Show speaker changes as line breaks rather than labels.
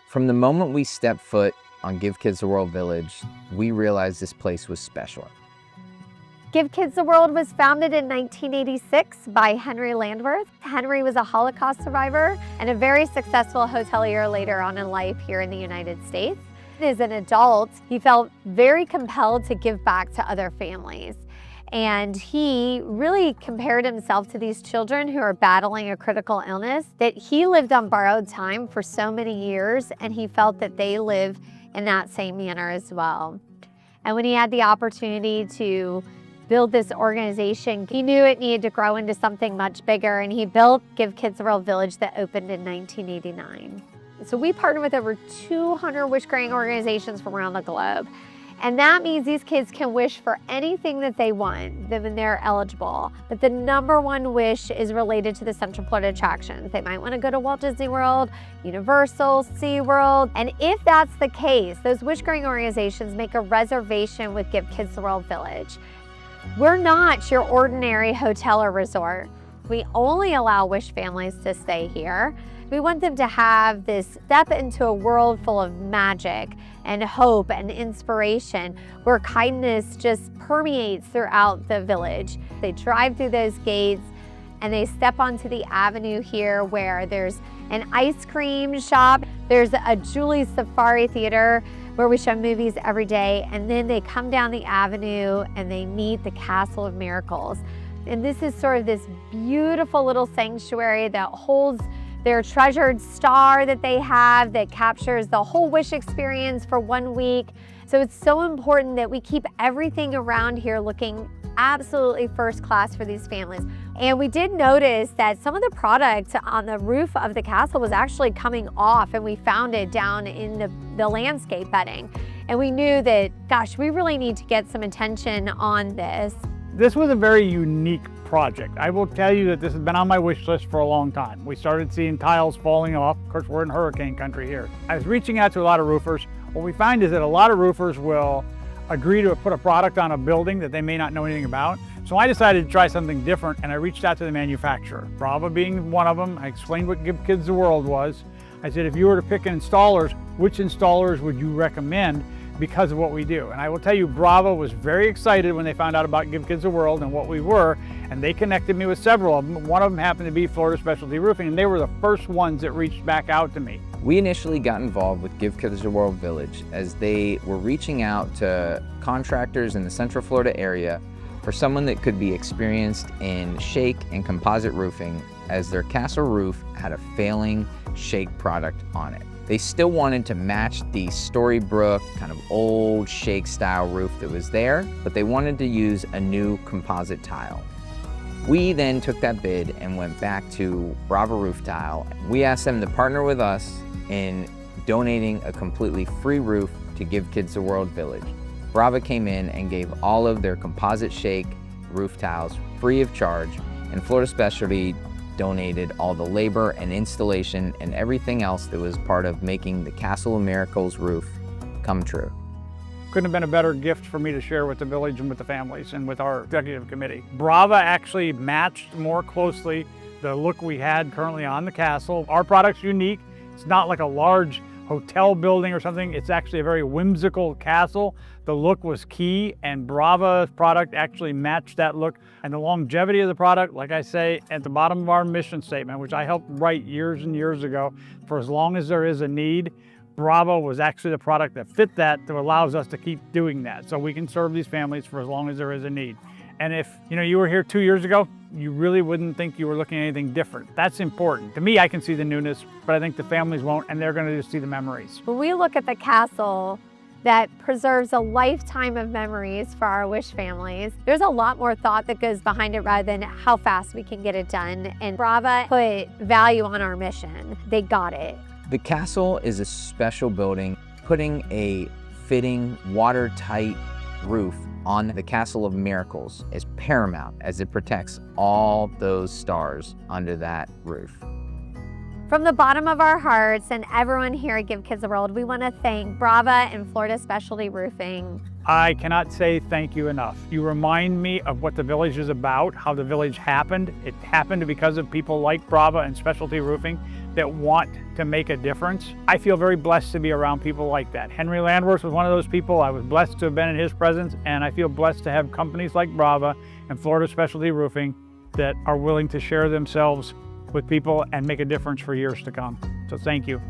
From the moment we stepped foot on Give Kids the World Village, we realized this place was special.
Give Kids the World was founded in 1986 by Henry Landworth. Henry was a Holocaust survivor and a very successful hotelier later on in life here in the United States. As an adult, he felt very compelled to give back to other families. And he really compared himself to these children who are battling a critical illness, that he lived on borrowed time for so many years, and he felt that they live in that same manner as well. And when he had the opportunity to build this organization, he knew it needed to grow into something much bigger, and he built Give Kids the World Village that opened in 1989. So we partner with over 200 wish-granting organizations from around the globe. And that means these kids can wish for anything that they want when they're eligible. But the number one wish is related to the Central Florida attractions. They might want to go to Walt Disney World, Universal, SeaWorld. And if that's the case, those wish-granting organizations make a reservation with Give Kids the World Village. We're not your ordinary hotel or resort. We only allow wish families to stay here. We want them to have this step into a world full of magic and hope and inspiration, where kindness just permeates throughout the village. They drive through those gates and they step onto the avenue here, where there's an ice cream shop, there's a Julie's Safari Theater where we show movies every day, and then they come down the avenue and they meet the Castle of Miracles. And this is sort of this beautiful little sanctuary that holds their treasured star that they have, that captures the whole wish experience for 1 week. So it's so important that we keep everything around here looking absolutely first class for these families. And we did notice that some of the product on the roof of the castle was actually coming off, and we found it down in the landscape bedding. And we knew that, gosh, we really need to get some attention on this.
This was a very unique project. I will tell you that this has been on my wish list for a long time. We started seeing tiles falling off. Of course, we're in hurricane country here. I was reaching out to a lot of roofers. What we find is that a lot of roofers will agree to put a product on a building that they may not know anything about. So I decided to try something different, and I reached out to the manufacturer, Brava being one of them. I explained what Give Kids the World was. I said, if you were to pick installers, which installers would you recommend because of what we do? And I will tell you, Brava was very excited when they found out about Give Kids the World and what we were, and they connected me with several of them. One of them happened to be Florida Specialty Roofing, and they were the first ones that reached back out to me.
We initially got involved with Give Kids the World Village as they were reaching out to contractors in the Central Florida area for someone that could be experienced in shake and composite roofing, as their castle roof had a failing shake product on it. They still wanted to match the Storybrooke kind of old shake style roof that was there, but they wanted to use a new composite tile. We then took that bid and went back to Brava Roof Tile. We asked them to partner with us in donating a completely free roof to Give Kids the World Village. Brava came in and gave all of their composite shake roof tiles free of charge, and Florida Specialty donated all the labor and installation and everything else that was part of making the Castle of Miracles roof come true.
Couldn't have been a better gift for me to share with the village and with the families and with our executive committee. Brava actually matched more closely the look we had currently on the castle. Our product's unique. It's not like a large hotel building or something. It's actually a very whimsical castle. The look was key, and Brava's product actually matched that look. And the longevity of the product, like I say, at the bottom of our mission statement, which I helped write years and years ago, for as long as there is a need, Brava was actually the product that fit that allows us to keep doing that. So we can serve these families for as long as there is a need. And if you were here 2 years ago, you really wouldn't think you were looking at anything different. That's important. To me, I can see the newness, but I think the families won't, and they're gonna just see the memories.
When we look at the castle that preserves a lifetime of memories for our wish families, there's a lot more thought that goes behind it rather than how fast we can get it done. And Brava put value on our mission. They got it.
The castle is a special building. Putting a fitting, watertight roof on the Castle of Miracles is paramount, as it protects all those stars under that roof.
From the bottom of our hearts and everyone here at Give Kids the World, we want to thank Brava and Florida Specialty Roofing.
I cannot say thank you enough. You remind me of what the Village is about, how the Village happened. It happened because of people like Brava and Specialty Roofing that want to make a difference. I feel very blessed to be around people like that. Henry Landworth was one of those people. I was blessed to have been in his presence, and I feel blessed to have companies like Brava and Florida Specialty Roofing that are willing to share themselves with people and make a difference for years to come. So thank you.